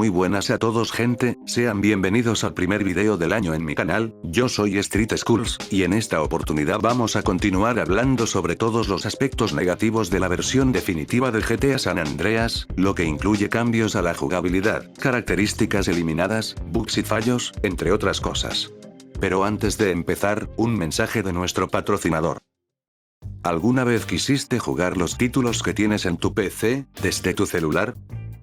Muy buenas a todos gente, sean bienvenidos al primer video del año en mi canal, yo soy Street Skulls, y en esta oportunidad vamos a continuar hablando sobre todos los aspectos negativos de la versión definitiva de GTA San Andreas, lo que incluye cambios a la jugabilidad, características eliminadas, bugs y fallos, entre otras cosas. Pero antes de empezar, un mensaje de nuestro patrocinador. ¿Alguna vez quisiste jugar los títulos que tienes en tu PC, desde tu celular?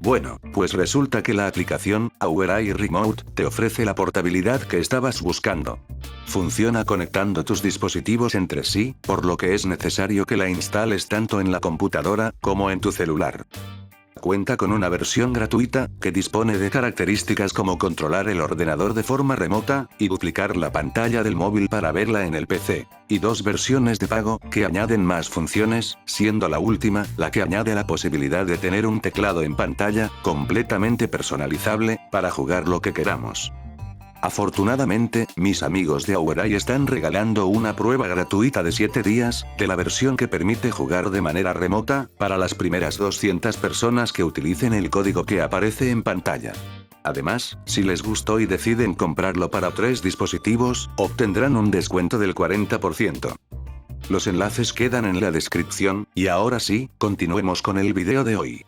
Bueno, pues resulta que la aplicación Aurai Remote te ofrece la portabilidad que estabas buscando. Funciona conectando tus dispositivos entre sí, por lo que es necesario que la instales tanto en la computadora como en tu celular. Cuenta con una versión gratuita, que dispone de características como controlar el ordenador de forma remota, y duplicar la pantalla del móvil para verla en el PC, y dos versiones de pago, que añaden más funciones, siendo la última, la que añade la posibilidad de tener un teclado en pantalla, completamente personalizable, para jugar lo que queramos. Afortunadamente, mis amigos de Aurai están regalando una prueba gratuita de 7 días, de la versión que permite jugar de manera remota, para las primeras 200 personas que utilicen el código que aparece en pantalla. Además, si les gustó y deciden comprarlo para 3 dispositivos, obtendrán un descuento del 40%. Los enlaces quedan en la descripción, y ahora sí, continuemos con el video de hoy.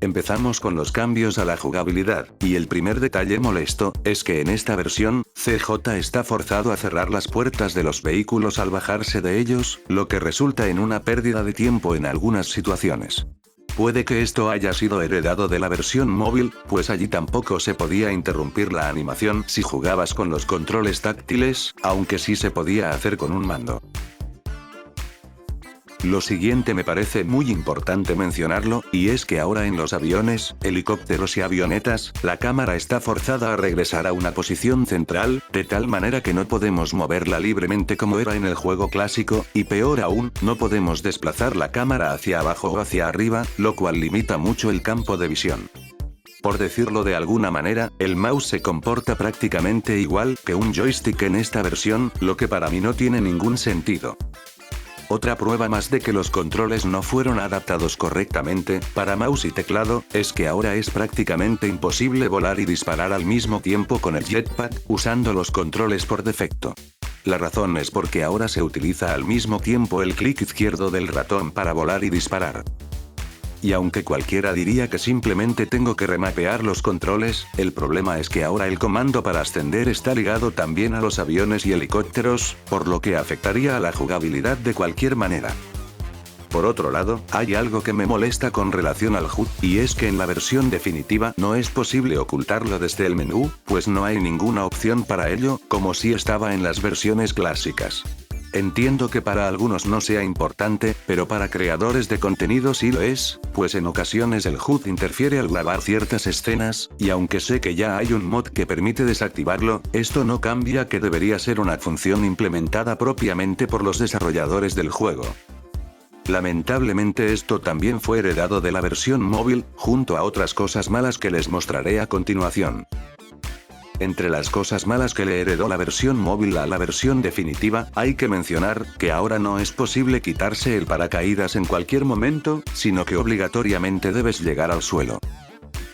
Empezamos con los cambios a la jugabilidad, y el primer detalle molesto, es que en esta versión, CJ está forzado a cerrar las puertas de los vehículos al bajarse de ellos, lo que resulta en una pérdida de tiempo en algunas situaciones. Puede que esto haya sido heredado de la versión móvil, pues allí tampoco se podía interrumpir la animación si jugabas con los controles táctiles, aunque sí se podía hacer con un mando. Lo siguiente me parece muy importante mencionarlo, y es que ahora en los aviones, helicópteros y avionetas, la cámara está forzada a regresar a una posición central, de tal manera que no podemos moverla libremente como era en el juego clásico, y peor aún, no podemos desplazar la cámara hacia abajo o hacia arriba, lo cual limita mucho el campo de visión. Por decirlo de alguna manera, el mouse se comporta prácticamente igual que un joystick en esta versión, lo que para mí no tiene ningún sentido. Otra prueba más de que los controles no fueron adaptados correctamente, para mouse y teclado, es que ahora es prácticamente imposible volar y disparar al mismo tiempo con el jetpack, usando los controles por defecto. La razón es porque ahora se utiliza al mismo tiempo el clic izquierdo del ratón para volar y disparar. Y aunque cualquiera diría que simplemente tengo que remapear los controles, el problema es que ahora el comando para ascender está ligado también a los aviones y helicópteros, por lo que afectaría a la jugabilidad de cualquier manera. Por otro lado, hay algo que me molesta con relación al HUD, y es que en la versión definitiva no es posible ocultarlo desde el menú, pues no hay ninguna opción para ello, como si estaba en las versiones clásicas. Entiendo que para algunos no sea importante, pero para creadores de contenido sí lo es, pues en ocasiones el HUD interfiere al grabar ciertas escenas, y aunque sé que ya hay un mod que permite desactivarlo, esto no cambia que debería ser una función implementada propiamente por los desarrolladores del juego. Lamentablemente esto también fue heredado de la versión móvil, junto a otras cosas malas que les mostraré a continuación. Entre las cosas malas que le heredó la versión móvil a la versión definitiva, hay que mencionar que ahora no es posible quitarse el paracaídas en cualquier momento, sino que obligatoriamente debes llegar al suelo.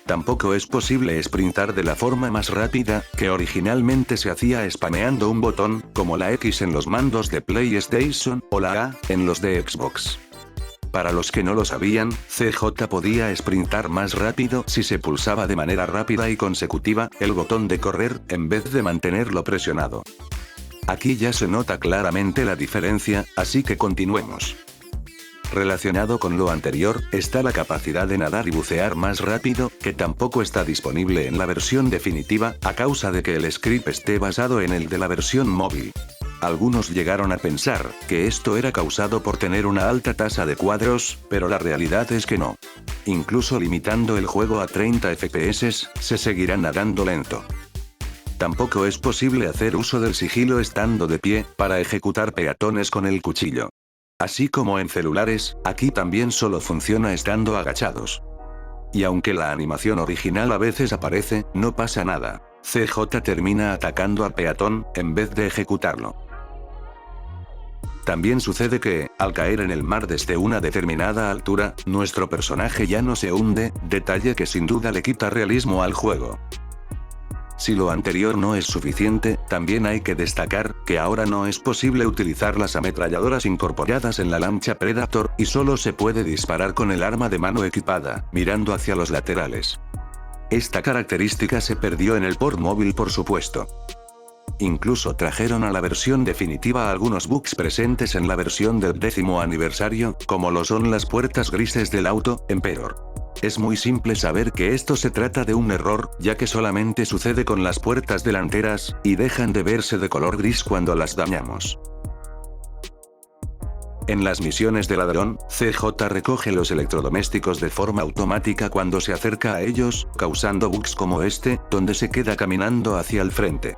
Tampoco es posible sprintar de la forma más rápida, que originalmente se hacía spameando un botón, como la X en los mandos de PlayStation, o la A, en los de Xbox. Para los que no lo sabían, CJ podía sprintar más rápido si se pulsaba de manera rápida y consecutiva el botón de correr, en vez de mantenerlo presionado. Aquí ya se nota claramente la diferencia, así que continuemos. Relacionado con lo anterior, está la capacidad de nadar y bucear más rápido, que tampoco está disponible en la versión definitiva, a causa de que el script esté basado en el de la versión móvil. Algunos llegaron a pensar que esto era causado por tener una alta tasa de cuadros, pero la realidad es que no. Incluso limitando el juego a 30 FPS, se seguirá nadando lento. Tampoco es posible hacer uso del sigilo estando de pie, para ejecutar peatones con el cuchillo. Así como en celulares, aquí también solo funciona estando agachados. Y aunque la animación original a veces aparece, no pasa nada. CJ termina atacando al peatón, en vez de ejecutarlo. También sucede que, al caer en el mar desde una determinada altura, nuestro personaje ya no se hunde, detalle que sin duda le quita realismo al juego. Si lo anterior no es suficiente, también hay que destacar que ahora no es posible utilizar las ametralladoras incorporadas en la lancha Predator, y solo se puede disparar con el arma de mano equipada, mirando hacia los laterales. Esta característica se perdió en el port móvil, por supuesto. Incluso trajeron a la versión definitiva algunos bugs presentes en la versión del 10º aniversario, como lo son las puertas grises del auto Emperor. Es muy simple saber que esto se trata de un error, ya que solamente sucede con las puertas delanteras, y dejan de verse de color gris cuando las dañamos. En las misiones de ladrón, CJ recoge los electrodomésticos de forma automática cuando se acerca a ellos, causando bugs como este, donde se queda caminando hacia el frente.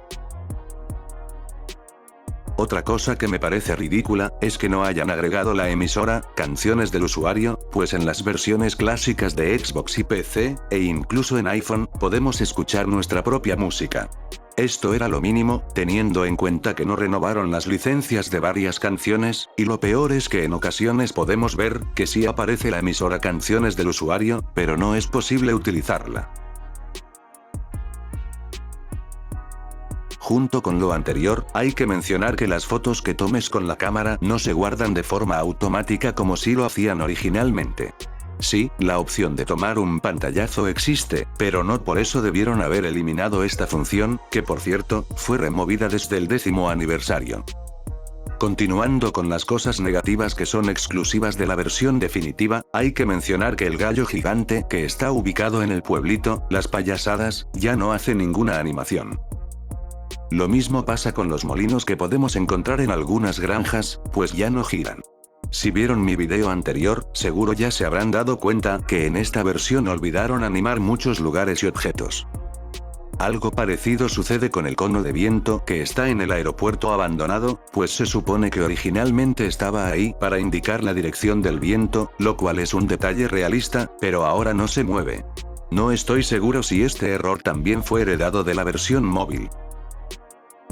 Otra cosa que me parece ridícula, es que no hayan agregado la emisora, canciones del usuario, pues en las versiones clásicas de Xbox y PC, e incluso en iPhone, podemos escuchar nuestra propia música. Esto era lo mínimo, teniendo en cuenta que no renovaron las licencias de varias canciones, y lo peor es que en ocasiones podemos ver que sí aparece la emisora canciones del usuario, pero no es posible utilizarla. Junto con lo anterior, hay que mencionar que las fotos que tomes con la cámara no se guardan de forma automática como si lo hacían originalmente. Sí, la opción de tomar un pantallazo existe, pero no por eso debieron haber eliminado esta función, que por cierto, fue removida desde el 10º aniversario. Continuando con las cosas negativas que son exclusivas de la versión definitiva, hay que mencionar que el gallo gigante que está ubicado en el pueblito, Las Payasadas, ya no hace ninguna animación. Lo mismo pasa con los molinos que podemos encontrar en algunas granjas, pues ya no giran. Si vieron mi video anterior, seguro ya se habrán dado cuenta que en esta versión olvidaron animar muchos lugares y objetos. Algo parecido sucede con el cono de viento que está en el aeropuerto abandonado, pues se supone que originalmente estaba ahí para indicar la dirección del viento, lo cual es un detalle realista, pero ahora no se mueve. No estoy seguro si este error también fue heredado de la versión móvil.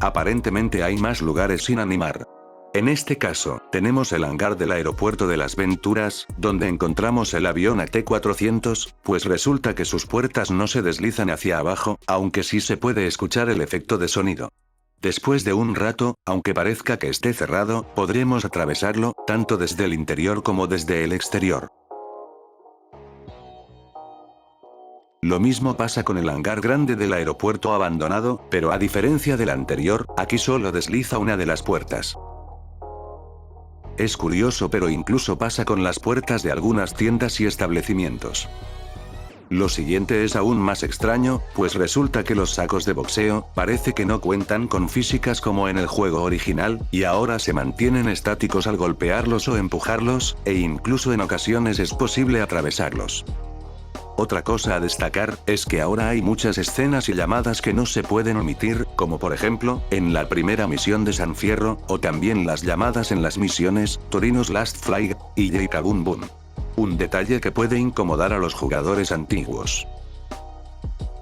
Aparentemente hay más lugares sin animar. En este caso, tenemos el hangar del aeropuerto de Las Venturas, donde encontramos el avión AT-400, pues resulta que sus puertas no se deslizan hacia abajo, aunque sí se puede escuchar el efecto de sonido. Después de un rato, aunque parezca que esté cerrado, podremos atravesarlo, tanto desde el interior como desde el exterior. Lo mismo pasa con el hangar grande del aeropuerto abandonado, pero a diferencia del anterior, aquí solo desliza una de las puertas. Es curioso, pero incluso pasa con las puertas de algunas tiendas y establecimientos. Lo siguiente es aún más extraño, pues resulta que los sacos de boxeo, parece que no cuentan con físicas como en el juego original, y ahora se mantienen estáticos al golpearlos o empujarlos, e incluso en ocasiones es posible atravesarlos. Otra cosa a destacar, es que ahora hay muchas escenas y llamadas que no se pueden omitir, como por ejemplo, en la primera misión de San Fierro, o también las llamadas en las misiones, Torino's Last Flight, y Jayka Boom Boom. Un detalle que puede incomodar a los jugadores antiguos.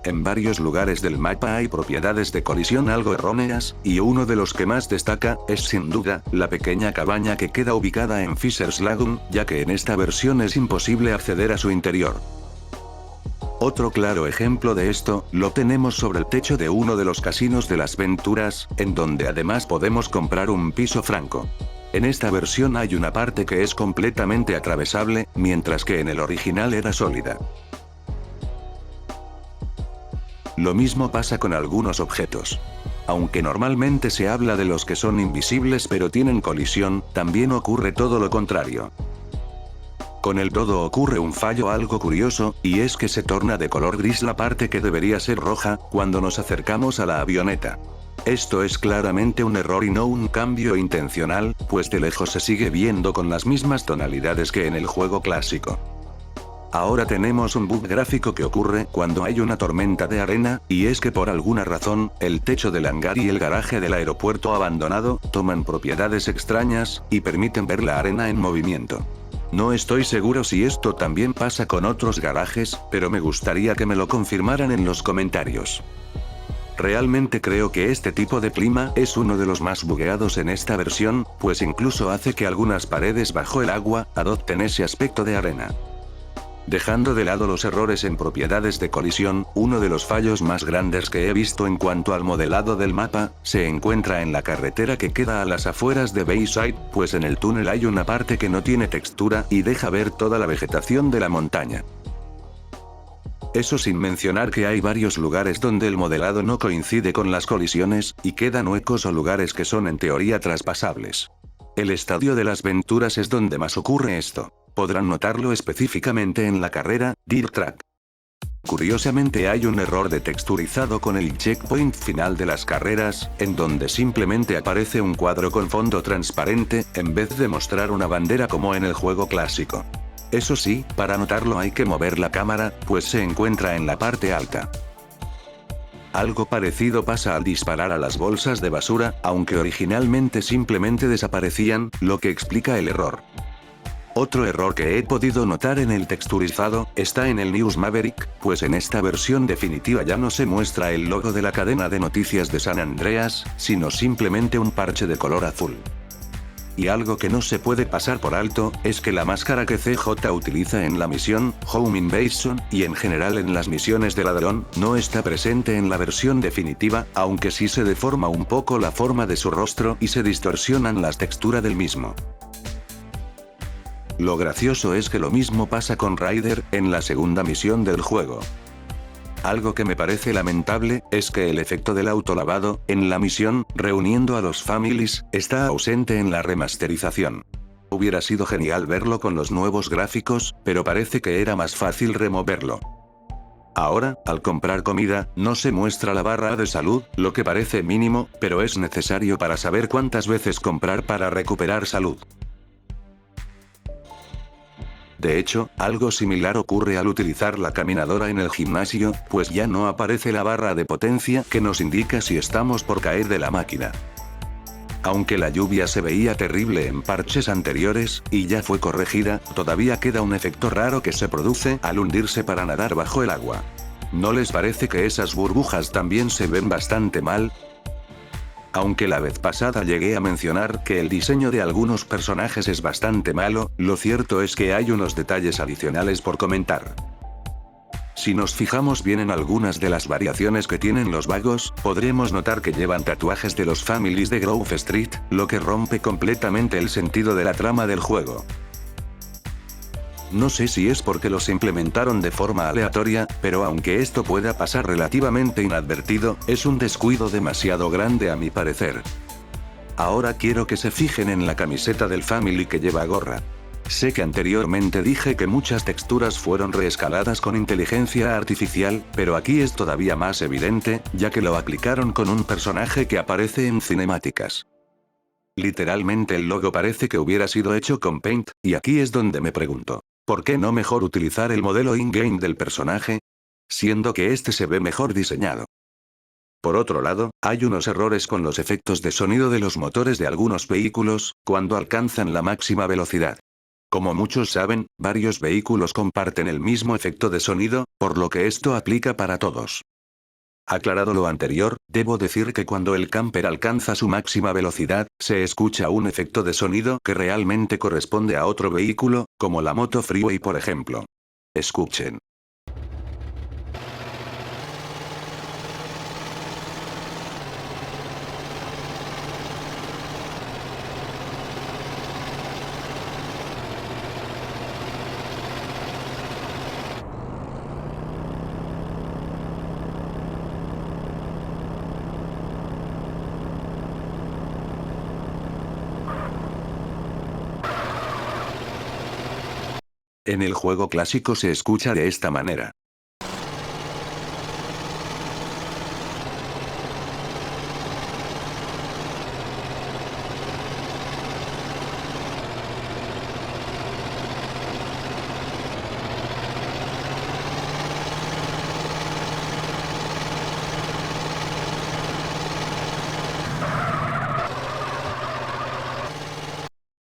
En varios lugares del mapa hay propiedades de colisión algo erróneas, y uno de los que más destaca, es sin duda, la pequeña cabaña que queda ubicada en Fisher's Lagoon, ya que en esta versión es imposible acceder a su interior. Otro claro ejemplo de esto, lo tenemos sobre el techo de uno de los casinos de Las Venturas, en donde además podemos comprar un piso franco. En esta versión hay una parte que es completamente atravesable, mientras que en el original era sólida. Lo mismo pasa con algunos objetos. Aunque normalmente se habla de los que son invisibles pero tienen colisión, también ocurre todo lo contrario. Con el todo ocurre un fallo algo curioso, y es que se torna de color gris la parte que debería ser roja, cuando nos acercamos a la avioneta. Esto es claramente un error y no un cambio intencional, pues de lejos se sigue viendo con las mismas tonalidades que en el juego clásico. Ahora tenemos un bug gráfico que ocurre cuando hay una tormenta de arena, y es que por alguna razón, el techo del hangar y el garaje del aeropuerto abandonado, toman propiedades extrañas, y permiten ver la arena en movimiento. No estoy seguro si esto también pasa con otros garajes, pero me gustaría que me lo confirmaran en los comentarios. Realmente creo que este tipo de clima es uno de los más bugueados en esta versión, pues incluso hace que algunas paredes bajo el agua adopten ese aspecto de arena. Dejando de lado los errores en propiedades de colisión, uno de los fallos más grandes que he visto en cuanto al modelado del mapa, se encuentra en la carretera que queda a las afueras de Bayside, pues en el túnel hay una parte que no tiene textura y deja ver toda la vegetación de la montaña. Eso sin mencionar que hay varios lugares donde el modelado no coincide con las colisiones, y quedan huecos o lugares que son en teoría traspasables. El estadio de las Venturas es donde más ocurre esto. Podrán notarlo específicamente en la carrera, Dirt Track. Curiosamente hay un error de texturizado con el checkpoint final de las carreras, en donde simplemente aparece un cuadro con fondo transparente, en vez de mostrar una bandera como en el juego clásico. Eso sí, para notarlo hay que mover la cámara, pues se encuentra en la parte alta. Algo parecido pasa al disparar a las bolsas de basura, aunque originalmente simplemente desaparecían, lo que explica el error. Otro error que he podido notar en el texturizado, está en el News Maverick, pues en esta versión definitiva ya no se muestra el logo de la cadena de noticias de San Andreas, sino simplemente un parche de color azul. Y algo que no se puede pasar por alto, es que la máscara que CJ utiliza en la misión, Home Invasion, y en general en las misiones de ladrón, no está presente en la versión definitiva, aunque sí se deforma un poco la forma de su rostro y se distorsionan las texturas del mismo. Lo gracioso es que lo mismo pasa con Ryder, en la segunda misión del juego. Algo que me parece lamentable, es que el efecto del autolavado, en la misión, reuniendo a los families, está ausente en la remasterización. Hubiera sido genial verlo con los nuevos gráficos, pero parece que era más fácil removerlo. Ahora, al comprar comida, no se muestra la barra de salud, lo que parece mínimo, pero es necesario para saber cuántas veces comprar para recuperar salud. De hecho, algo similar ocurre al utilizar la caminadora en el gimnasio, pues ya no aparece la barra de potencia que nos indica si estamos por caer de la máquina. Aunque la lluvia se veía terrible en parches anteriores, y ya fue corregida, todavía queda un efecto raro que se produce al hundirse para nadar bajo el agua. ¿No les parece que esas burbujas también se ven bastante mal? Aunque la vez pasada llegué a mencionar que el diseño de algunos personajes es bastante malo, lo cierto es que hay unos detalles adicionales por comentar. Si nos fijamos bien en algunas de las variaciones que tienen los vagos, podremos notar que llevan tatuajes de los families de Grove Street, lo que rompe completamente el sentido de la trama del juego. No sé si es porque los implementaron de forma aleatoria, pero aunque esto pueda pasar relativamente inadvertido, es un descuido demasiado grande a mi parecer. Ahora quiero que se fijen en la camiseta del family que lleva gorra. Sé que anteriormente dije que muchas texturas fueron reescaladas con inteligencia artificial, pero aquí es todavía más evidente, ya que lo aplicaron con un personaje que aparece en cinemáticas. Literalmente el logo parece que hubiera sido hecho con Paint, y aquí es donde me pregunto, ¿por qué no mejor utilizar el modelo in-game del personaje? Siendo que este se ve mejor diseñado. Por otro lado, hay unos errores con los efectos de sonido de los motores de algunos vehículos, cuando alcanzan la máxima velocidad. Como muchos saben, varios vehículos comparten el mismo efecto de sonido, por lo que esto aplica para todos. Aclarado lo anterior, debo decir que cuando el camper alcanza su máxima velocidad, se escucha un efecto de sonido que realmente corresponde a otro vehículo, como la moto Freeway por ejemplo. Escuchen. En el juego clásico se escucha de esta manera.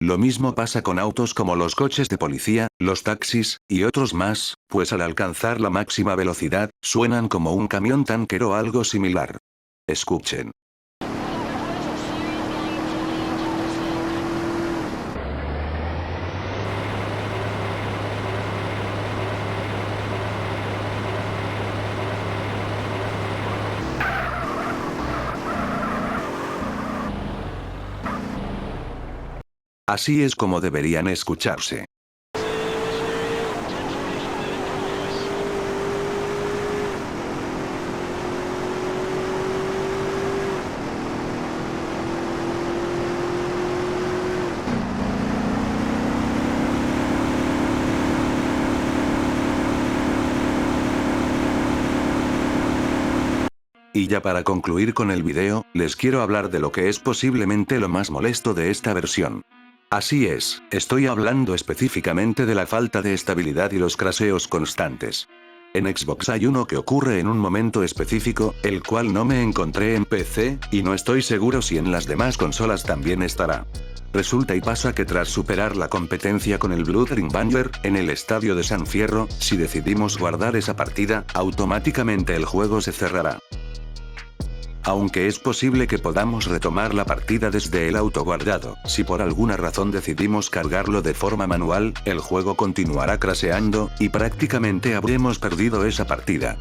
Lo mismo pasa con autos como los coches de policía, los taxis, y otros más, pues al alcanzar la máxima velocidad, suenan como un camión tanquero o algo similar. Escuchen. Así es como deberían escucharse. Y ya para concluir con el video, les quiero hablar de lo que es posiblemente lo más molesto de esta versión. Así es, estoy hablando específicamente de la falta de estabilidad y los crasheos constantes. En Xbox hay uno que ocurre en un momento específico, el cual no me encontré en PC, y no estoy seguro si en las demás consolas también estará. Resulta y pasa que tras superar la competencia con el Blood Ring Banger, en el estadio de San Fierro, si decidimos guardar esa partida, automáticamente el juego se cerrará. Aunque es posible que podamos retomar la partida desde el autoguardado, si por alguna razón decidimos cargarlo de forma manual, el juego continuará crasheando, y prácticamente habremos perdido esa partida.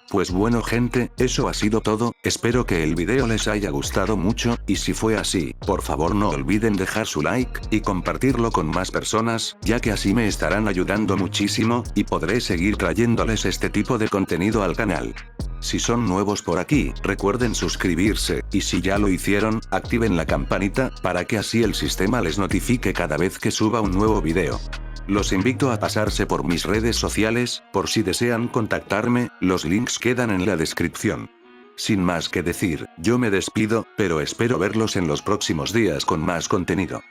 Pues bueno gente, eso ha sido todo, espero que el video les haya gustado mucho, y si fue así, por favor no olviden dejar su like, y compartirlo con más personas, ya que así me estarán ayudando muchísimo, y podré seguir trayéndoles este tipo de contenido al canal. Si son nuevos por aquí, recuerden suscribirse, y si ya lo hicieron, activen la campanita, para que así el sistema les notifique cada vez que suba un nuevo video. Los invito a pasarse por mis redes sociales, por si desean contactarme, los links quedan en la descripción. Sin más que decir, yo me despido, pero espero verlos en los próximos días con más contenido.